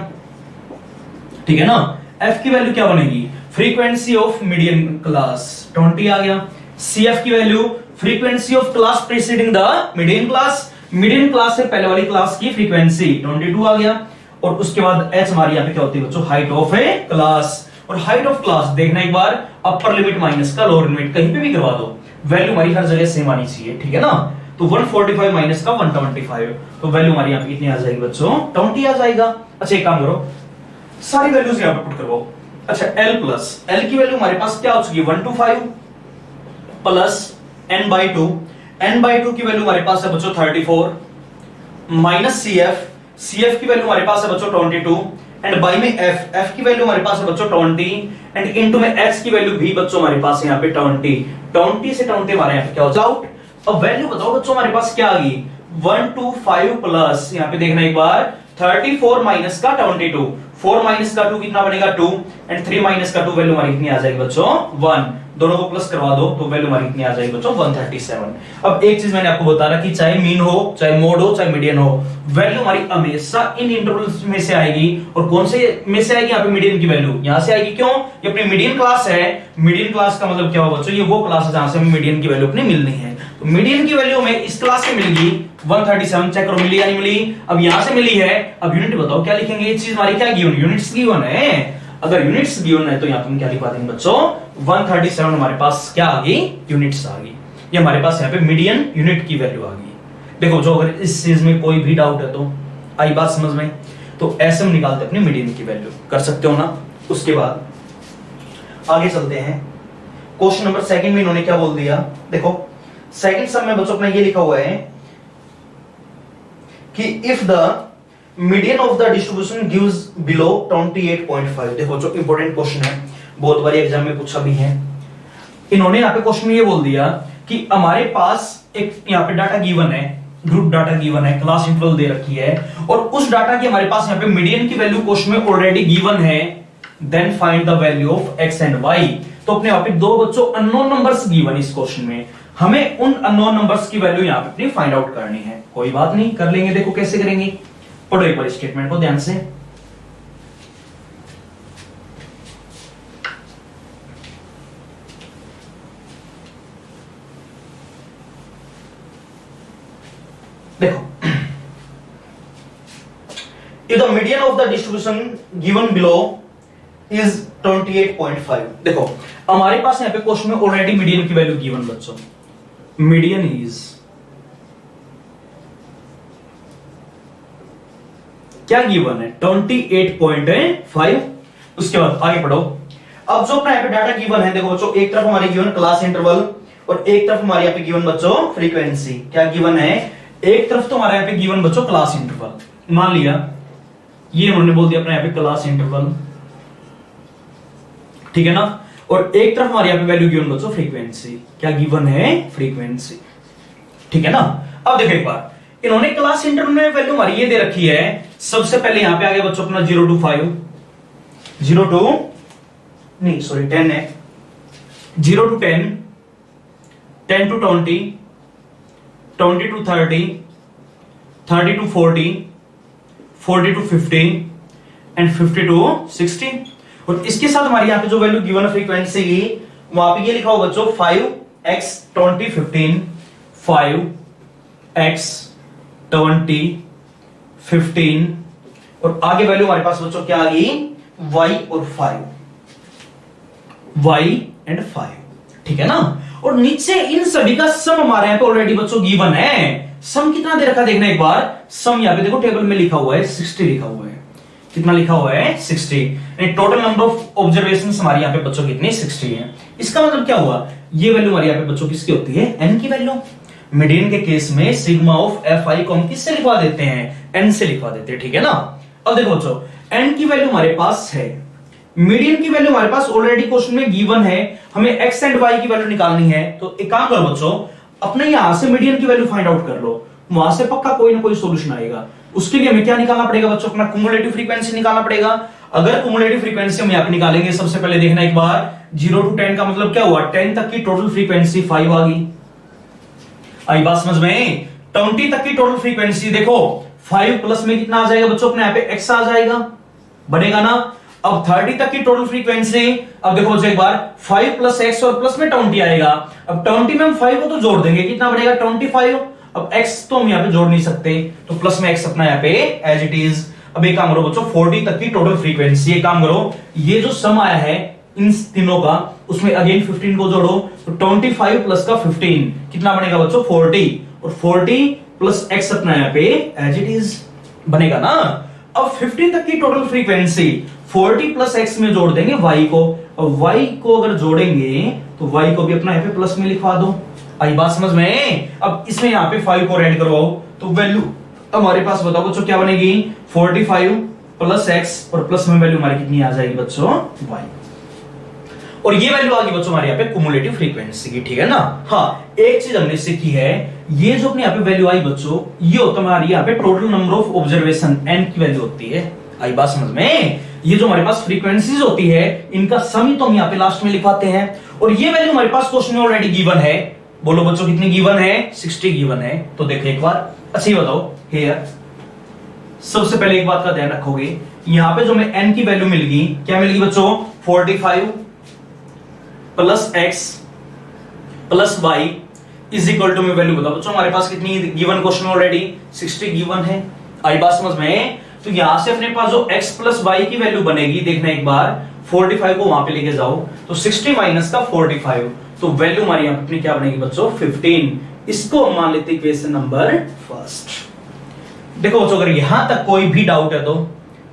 ठीक है ना। F की वैल्यू क्या बनेगी, फ्रीक्वेंसी ऑफ मीडियन क्लास 20 आ गया। CF की value frequency of class preceding the median class, median class से पहले वाली क्लास की फ्रीक्वेंसी 22 आ गया। और उसके बाद H हमारी यहां पे क्या होती है बच्चों, हाइट ऑफ ए क्लास। और हाइट ऑफ क्लास देखना एक बार, अपर लिमिट माइनस का लोअर लिमिट कहीं पे भी करवा दो, वैल्यू हमारी हर जगह सेम आनी चाहिए, ठीक है ना। तो 145 माइनस का 125, तो वैल्यू हमारी यहां पे कितनी आ जाएगी बच्चों 20 आ जाएगा। अच्छा एक काम करो, सारी वैल्यूज यहां पे पुट करवाओ। अच्छा L प्लस, L की वैल्यू हमारे पास क्या हो चुकी है 125 प्लस n/2, n/2 की वैल्यू हमारे पास है बच्चों 34 माइनस CF, CF की वैल्यू हमारे पास है बच्चों 22, एंड बाई में एफ की वैल्यू हमारे पास है बच्चों 20 एंड इनटू में एक्स की वैल्यू भी बच्चों हमारे पास है यहाँ पे 20 से 20 हमारे यहाँ पे क्या हो जाए आउट। अब वैल्यू बताओ बच्चों हमारे पास क्या आ गई 125 प्लस यहाँ पे देखना एक बार 34 माइनस का 22 4 माइनस का 2 कितना बनेगा 2 एंड 3 माइनस का 2 वैल्यू हमारी कितनी आ जाएगी बच्चों 1, दोनों को प्लस करवा दो तो वैल्यू हमारी कितनी आ जाएगी बच्चों 137। अब एक चीज मैंने आपको बता रहा कि चाहे मीन हो चाहे मोड हो चाहे मीडियन हो, वैल्यू हमारी हमेशा इन इंटरवल्स में से आएगी। और कौन से में से आएगी यहाँ पे मीडियन की वैल्यू यहां से आएगी, क्यों ये अपनी मीडियन क्लास है। मीडियन क्लास का मतलब क्या होगा बच्चों, ये वो क्लास है जहां से हमें मीडियन की वैल्यू अपनी मिलनी है। तो मीडियन की वैल्यू में इस क्लास से मिलेगी 137, चेक करो मिली या नहीं मिली। अब यहां से मिली है, अब यूनिट बताओ क्या लिखेंगे, ये चीज हमारी क्या गिवन, यूनिट्स गिवन है। अगर यूनिट्स गिवन है तो यहां पे हम क्या लिखवा देंगे बच्चों 137 हमारे पास क्या आ गई यूनिट्स आ गई। ये हमारे पास यहाँ पे मीडियन यूनिट की वैल्यू आ गई। देखो जो अगर इस चीज में कोई भी डाउट है तो आई बात समझ में, तो ऐसे हम निकालते अपनी मीडियन की वैल्यू, कर सकते हो ना। उसके बाद आगे चलते हैं, क्वेश्चन नंबर सेकंड में इन्होंने क्या बोल दिया, देखो सेकंड सम में बच्चों अपना ये लिखा हुआ है कि if the median of the distribution gives below 28.5। देखो जो इंपॉर्टेंट क्वेश्चन है, बहुत बार एग्जाम में पूछा भी है। इन्होंने यहाँ पे क्वेश्चन में ये बोल दिया कि हमारे पास एक यहाँ पे डाटा गिवन है, ग्रुप डाटा गिवन है, क्लास इंटरवल दे रखी है और उस डाटा की हमारे पास यहाँ पे मीडियन की वैल्यू क्वेश्चन में ऑलरेडी गिवन है। Then find the value of X and Y. तो अपने यहाँ पे दो बच्चों अननोन नंबर्स गिवन इस क्वेश्चन में, हमें उन अननोन नंबर्स की वैल्यू यहाँ पे अपनी फाइंड आउट करनी है। कोई बात नहीं, कर लेंगे। देखो कैसे करेंगे, पढ़ो एक बार स्टेटमेंट को ध्यान से। देखो if the median of the distribution given below is 28.5। देखो हमारे पास यहां पे क्वेश्चन में ऑलरेडी मीडियन की वैल्यू गिवन बच्चों, मीडियन इज क्या गिवन है 28.5। उसके बाद आगे पढ़ो। अब जो अपना यहाँ पे डाटा गिवन है, देखो बच्चों एक तरफ हमारी गिवन क्लास इंटरवल और एक तरफ हमारे यहाँ पे गिवन बच्चों फ्रीक्वेंसी। क्या गिवन है, एक तरफ तो हमारे यहाँ पे गिवन बच्चों क्लास इंटरवल, मान लिया ये उन्होंने बोल दिया अपने यहाँ पे क्लास इंटरवल, ठीक है ना। और एक तरफ हमारे यहाँ पे वैल्यू गिवन बच्चों फ्रीक्वेंसी, क्या गिवन है फ्रीक्वेंसी, ठीक है ना। अब देखो एक बार इन्होंने क्लास इंटरवल में वैल्यू हमारी ये दे रखी है। सबसे पहले यहां पे आ गया बच्चों अपना 0 to 5, 0 to नहीं सॉरी 10 है, 0 to 10, 10 to 20, 20 to 30, 30 to 40, 40 to 50 and 50 to 60। और इसके साथ हमारी यहाँ पे जो वैल्यू गिवन है फ्रीक्वेंसी की, वहां पे ये लिखा हुआ बच्चों 5x 20 15, 5x 20 15 और आगे वैल्यू हमारे पास बच्चों क्या आ गई y और 5, y एंड 5, ठीक है ना। और नीचे इन सभी का सम हमारे यहाँ पे ऑलरेडी बच्चों गिवन है। सम कितना दे रखा देखना एक बार, सम यहाँ पे देखो टेबल में लिखा हुआ है 60 लिखा हुआ है। कितना लिखा हुआ है 60। टोटल नंबर ऑफ ऑब्जर्वेशंस हमारे यहाँ पे बच्चों कितनी 60 है। इसका मतलब क्या हुआ, ये वैल्यू हमारे यहाँ पे बच्चों किसकी होती है n की वैल्यू। मीडियन के केस में सिग्मा ऑफ एफ आई को हम किससे लिखवा देते हैं, n से लिखवा देते हैं, ठीक है ना। अब देखो बच्चों n की वैल्यू हमारे पास है, मीडियन की वैल्यू हमारे पास ऑलरेडी क्वेश्चन में गिवन है, हमें x एंड y की वैल्यू निकालनी है। तो एक काम करो बच्चों, अपने यहां से मीडियन की वैल्यू फाइंड आउट कर लो, वहां से पक्का कोई ना कोई सॉल्यूशन आएगा। उसके लिए हमें क्या निकालना पड़ेगा बच्चों, अपना कुमुलेटिव फ्रीक्वेंसी निकालना पड़ेगा। अगर कुमुलेटिव फ्रीक्वेंसी हम यहां पे निकालेंगे, सबसे पहले देखना एक बार 0 to 10 का मतलब क्या हुआ, 10 तक की टोटल फ्रीक्वेंसी 5 आ गई। आई बात समझ में, 20 तक की टोटल फ्रीक्वेंसी देखो 5 प्लस में कितना आ जाएगा बच्चों, अपने यहाँ पे x आ जाएगा, बढ़ेगा ना। अब 30 तक की टोटल फ्रीक्वेंसी, अब देखो बच्चों एक बार 5 प्लस x और प्लस में 20 आएगा। अब 20 में हम 5 को तो जोड़ देंगे, कितना बढ़ेगा 25। अब x तो हम यहाँ पे जोड़ नहीं सकते, तो प्लस में x अपना यहाँ पे एज इट इज। अब एक काम करो बच्चों 40 तक की टोटल फ्रीक्वेंसी, एक काम करो ये जो सम आया है इन तीनों का, उसमें अगेन 15 को जोड़ो, तो 25 प्लस का 15 कितना बनेगा बच्चों 40, और 40 प्लस x अपना यहाँ पे एज इट इज बनेगा ना। अब 15 तक की टोटल फ्रीक्वेंसी 40 प्लस x में जोड़ देंगे y को, और y को अगर जोड़ेंगे तो y को भी अपना यहाँ पे प्लस में लिखवा दो। आई बात समझ में। अब इसमें यहाँ पे 5 को ऐड करवाओ, तो वैल्यू हमारे पास बताओ बच्चों क्या बनेगी 45 प्लस एक्स और प्लस में वैल्यू हमारी कितनी आ जाएगी बच्चों, वाई। और ये वैल्यू आ गई बच्चों हमारे यहाँ पे कुमुलेटिव फ्रीक्वेंसी की, ठीक है ना। हाँ, एक चीज हमने सीखी है, ये जो अपने यहाँ पे वैल्यू आई बच्चों, ये होता है हमारी यहाँ पे total number of observation, N की वैल्यू होती है। आई बात समझ में। ये जो हमारे पास फ्रीक्वेंसीज होती है, इनका सम ही तो हम यहाँ पे लास्ट में लिखवाते हैं। और ये वैल्यू हमारे पास क्वेश्चन में ऑलरेडी गिवन है। बोलो बच्चों कितनी गिवन है, 60 गिवन है। तो देखो एक बार, अच्छा ये बताओ हियर, सबसे पहले एक बात का ध्यान रखोगे, यहां पे जो हमें n की वैल्यू मिल गई, क्या मिल गई बच्चों, 45 plus x plus y is equal to में वैल्यू बताओ बच्चों हमारे पास कितनी गिवन, क्वेश्चन ऑलरेडी 60 गिवन है। आई बात समझ में। तो यहां से अपने पास जो x प्लस y की वैल्यू बनेगी, देखना एक बार, 45 को वहां पे लेके जाओ तो 60 माइनस का 45, तो वैल्यू हमारी यहां पे क्या बनेगी बच्चों, 15। इसको हम मान लेते हैं इक्वेशन नंबर फर्स्ट। देखो बच्चों, अगर यहां तक कोई भी डाउट है तो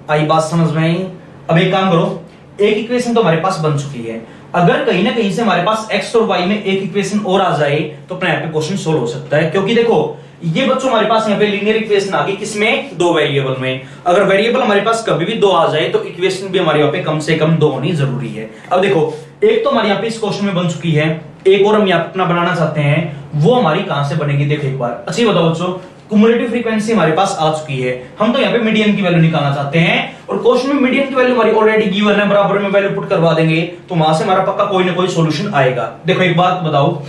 आई बात समझ में आई। अब एक काम करो, एक इक्वेशन तो हमारे पास बन चुकी है, अगर कहीं ना कहीं से हमारे पास x और y में एक इक्वेशन और आ जाए तो अपने यहाँ पे क्वेश्चन सोल्व हो सकता है। क्योंकि देखो ये बच्चों हमारे पास यहाँ पे लीनियर इक्वेशन आ गई, किसमें, दो वेरिएबल में। अगर वेरिएबल हमारे पास कभी भी दो आ जाए तो इक्वेशन भी हमारे यहाँ पे कम से कम दो होनी जरूरी है। अब देखो, एक तो हमारे यहाँ पे इस क्वेश्चन में बन चुकी है, एक और हम यहाँ पे अपना बनाना चाहते हैं, वो हमारी कहां से बनेगी, देखो एक बार। अच्छा ये बताओ बच्चों, कुमुलेटिव फ्रीक्वेंसी हमारे पास आ चुकी है, हम तो यहाँ पे मीडियन की वैल्यू निकालना चाहते हैं, और क्वेश्चन में मीडियन की वैल्यू हमारी ऑलरेडी गिवन है, बराबर में वैल्यू पुट करवा देंगे तो वहां से हमारा पक्का कोई ना कोई सॉल्यूशन आएगा। देखो एक बात बताओ,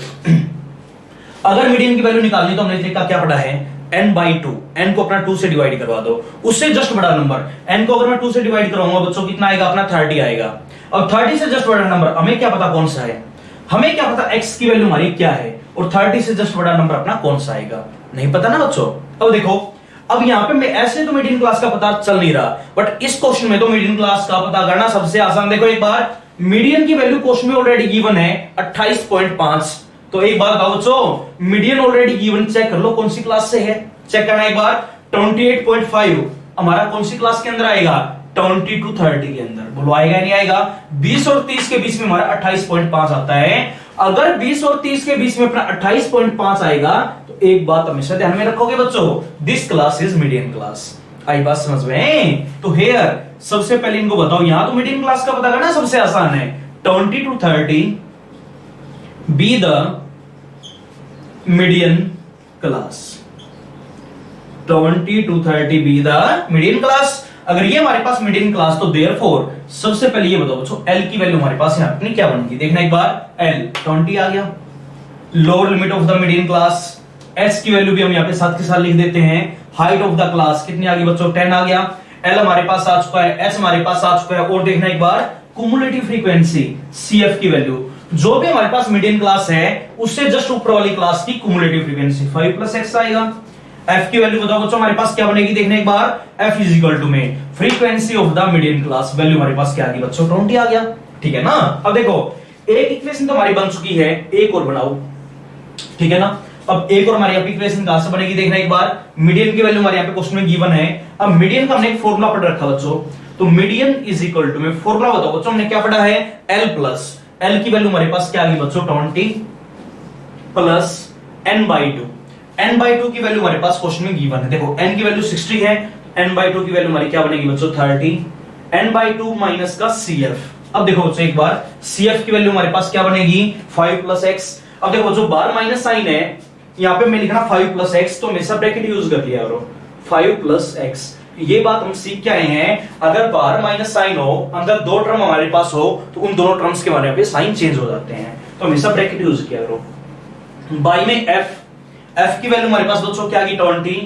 अगर मीडियन की वैल्यू निकालनी तो हमने तरीका क्या पढ़ा है, n/2, n को अपना 2 से डिवाइड करवा दो, उससे जस्ट बड़ा नंबर, n को अगर मैं 2 से डिवाइड करवाऊंगा बच्चों कितना आएगा, अपना 30 आएगा। अब 30 से जस्ट बड़ा नंबर हमें क्या पता कौन सा है, हमें क्या पता x की वैल्यू हमारी क्या है, और 30 से जस्ट बड़ा नंबर अपना कौन सा आएगा, नहीं पता ना बच्चों। अब देखो, अब यहाँ पे मैं ऐसे तो मीडियन क्लास का पता चल नहीं रहा, बट इस क्वेश्चन में तो मीडियन क्लास का पता करना सबसे आसान। देखो एक बार, मीडियन की वैल्यू क्वेश्चन में ऑलरेडी गिवन है 28.5, तो एक बार बताओ बच्चों, मीडियन ऑलरेडी गिवन, चेक कर लो कौन सी क्लास से है, चेक करना एक बार। 28.5 हमारा कौन सी क्लास के अंदर आएगा, 20 to 30 के अंदर। बोलो आएगा नहीं आएगा, 20 और 30 के बीच में हमारा 28.5 आता है। अगर 20 और 30 के बीच में अपना 28.5 आएगा तो एक बात हमेशा ध्यान में रखोगे बच्चों, this class is median class. आई बात समझ में। तो हेयर सबसे पहले इनको बताओ, यहां तो मीडियन क्लास का पता करना सबसे आसान है, 20 to 30 B the median class, 20 to 30 B the median class. अगर ये हमारे पास मीडियन क्लास तो देयरफॉर सबसे पहले ये बताओ बच्चों, L की वैल्यू हमारे पास यहाँ अपनी क्या बनेगी, देखना एक बार, L 20 आ गया, lower limit of the median class. S की वैल्यू भी हम यहाँ पे साथ के साथ लिख देते हैं, हाइट ऑफ द क्लास कितनी आ गई बच्चों, 10 आ गया। L हमारे पास आ चुका है, H हमारे पास आ चुका है, और देखना एक बार कुमुलेटिव फ्रीक्वेंसी CF की वैल्यू, जो भी हमारे पास मीडियन क्लास है उससे जस्ट ऊपर वाली क्लास की कुमुलेटिव फ्रीक्वेंसी 5 प्लस x आएगा। F की वैल्यू बताओ बच्चों हमारे पास क्या बनेगी, देखने एक बार, F इज इक्वल टू में frequency of the median class, value हमारे पास क्या आ गई बच्चों, 20 आ गया, ठीक है ना। अब देखो एक इक्वेशन तो हमारी बन चुकी है, एक और बनाओ, ठीक है ना। अब एक और हमारी इक्वेशन कहां से बनेगी, देखना एक बार, मीडियन की वैल्यू हमारे यहाँ पे क्वेश्चन में गिवन है। अब मीडियन का हमने एक फॉर्मूला पढ़ रखा बच्चों, तो मीडियन इज इक्वल टू में फॉर्मूला बताओ बच्चों, हमने क्या पढ़ा है, L प्लस, L की वैल्यू हमारे पास क्या आ गई बच्चों, 20 प्लस n/2, n/2 की वैल्यू हमारे पास क्वेश्चन में गिवन है। देखो n की वैल्यू 60 है, n/2 की वैल्यू हमारी क्या बनेगी बच्चों, 30, n/2 माइनस का CF। अब देखो बच्चों एक बार, CF की वैल्यू हमारे पास क्या बनेगी, 5 प्लस x। अब देखो जो बार माइनस साइन है, यहाँ पे मैं लिखना 5 प्लस x, तो हमेशा ब्रैकेट यूज कर लिया करो, 5 प्लस x। ये बात हम सीख के आए हैं, अगर बाहर माइनस साइन हो, अंदर दो टर्म हमारे पास हो, तो उन दोनों टर्म्स के बारे में साइन चेंज हो जाते हैं, तो हमेशा ब्रैकेट यूज किया करो। बाई में f की वैल्यू हमारे पास बच्चों क्या आ गई, 20,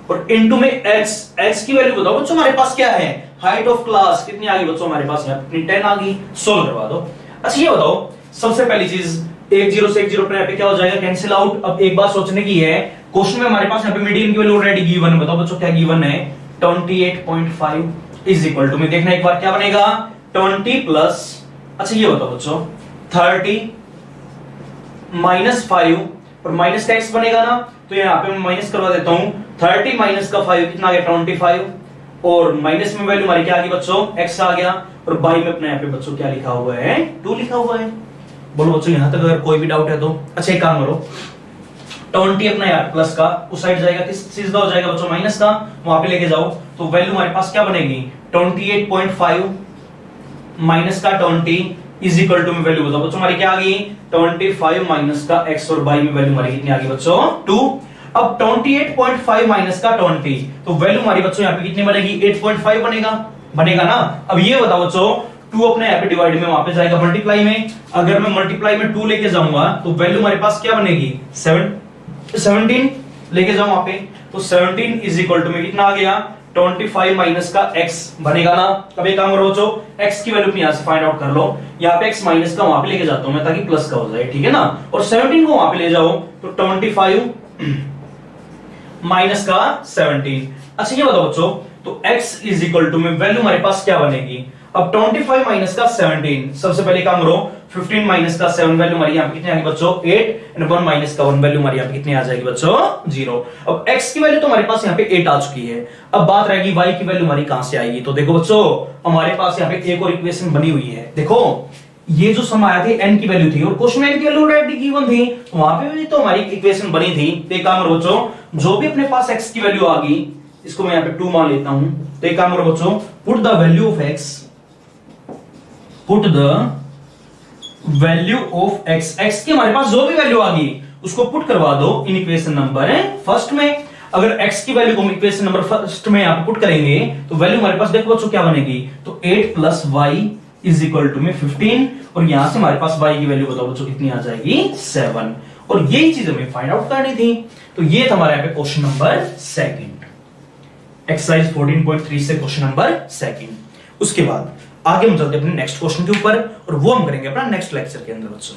और इनटू में x की वैल्यू बताओ बच्चों हमारे पास क्या है, हाइट ऑफ क्लास कितनी आ गई बच्चों हमारे पास, यहाँ 10 आ गई, सोल्व करवा दो। अच्छा ये बताओ, सबसे पहली चीज, एक जीरो से एक जीरो पे क्या हो जाएगा, कैंसिल आउट। अब एक बात सोचने की है, क्वेश्चन में हमारे पास यहाँ पे मीडियन की वैल्यू ऑलरेडी गिवन है, बताओ बच्चों क्या गिवन है, 28.5 इज इक्वल टू में, देखना एक बार क्या बनेगा, 20 प्लस, अच्छा ये बताओ बच्चों 30 माइनस 5, और माइनस का x बनेगा ना, तो यहाँ पे मैं माइनस करवा देता हूं, 30 माइनस का 5 कितना आ गया, 25, और माइनस में वैल्यू हमारी क्या आ गई बच्चों, x आ गया, और बाई में अपने यहाँ पे बच्चों क्या लिखा हुआ है, 2 लिखा हुआ है। बोलो बच्चों यहां तक अगर कोई भी डाउट है तो। अच्छा एक काम करो, 20 अपना यार प्लस का उस साइड जाएगा, किस चीज का हो जाएगा बच्चों, माइनस का, वहां पे लेके जाओ, तो वैल्यू हमारे पास क्या बनेगी, 28.5 माइनस का 20 इज इक्वल टू में वैल्यू बताओ बच्चों हमारी क्या आ गई 25 माइनस का x और y में वैल्यू हमारी कितनी आ गई बच्चों 2। अब 28.5 माइनस का 20 तो वैल्यू हमारी बच्चों यहाँ पे कितनी बनेगी 8.5 बनेगा ना। अब ये बताओ बच्चों 2 अपने यहाँ पे डिवाइड में वहां पे जाएगा मल्टीप्लाई में, अगर मैं मल्टीप्लाई में 2 लेके जाऊंगा तो वैल्यू हमारे पास क्या बनेगी 17 लेके जाऊं वहां पे, तो 17 इज इक्वल टू में कितना आ गया 25 माइनस का x बनेगा ना। अब एक काम करो बच्चों x की वैल्यू यहां से फाइंड आउट कर लो, यहाँ पे x माइनस का वहां पे लेके जाता हूं मैं ताकि प्लस का हो जाए, ठीक है ना। और 17 को वहां पे ले जाओ तो 25 माइनस का 17। अच्छा ये बताओ बच्चों तो x इज इक्वल टू में वैल्यू हमारे पास क्या बनेगी। अब 25 माइनस का 17 सबसे पहले काम करो 15 माइनस का 7 वैल्यू हमारी यहाँ पे कितनी आ गई बच्चों 8 एंड 1 माइनस का 1 वैल्यू हमारी यहाँ पे कितनी आ जाएगी बच्चों 0। अब x की वैल्यू तो हमारे पास यहाँ पे 8 आ चुकी है, अब बात रहेगी y की वैल्यू हमारी कहां से आएगी। तो देखो बच्चों हमारे पास यहाँ पे एक और इक्वेशन बनी हुई है, देखो ये जो सम आया थी n की वैल्यू थी और क्वेश्चन n की वैल्यू ऑलरेडी गिवन थी, वहां पे भी तो हमारी इक्वेशन बनी थी। तो एक काम करो बच्चों जो भी अपने पास x की वैल्यू आ गई इसको मैं यहाँ पे 2 मान लेता हूं। तो एक काम करो बच्चों put the value of x, put the value of x की हमारे पास जो भी वैल्यू आ गई उसको पुट करवा दो इन इक्वेशन नंबर फर्स्ट में। अगर x की वैल्यू को हम इक्वेशन नंबर फर्स्ट में यहां पुट करेंगे तो वैल्यू हमारे पास देखो बच्चों क्या बनेगी, तो 8 plus y is equal to में 15 और यहां से हमारे पास y की वैल्यू बताओ बच्चों कितनी आ जाएगी 7। और यही चीज हमें फाइंड आउट करनी थी। तो ये था हमारे यहाँ पे क्वेश्चन नंबर सेकंड, एक्सरसाइज 14.3 से क्वेश्चन नंबर सेकंड। उसके बाद आगे हम चलते हैं अपने नेक्स्ट क्वेश्चन के ऊपर और वो हम करेंगे अपना नेक्स्ट लेक्चर के अंदर बच्चों।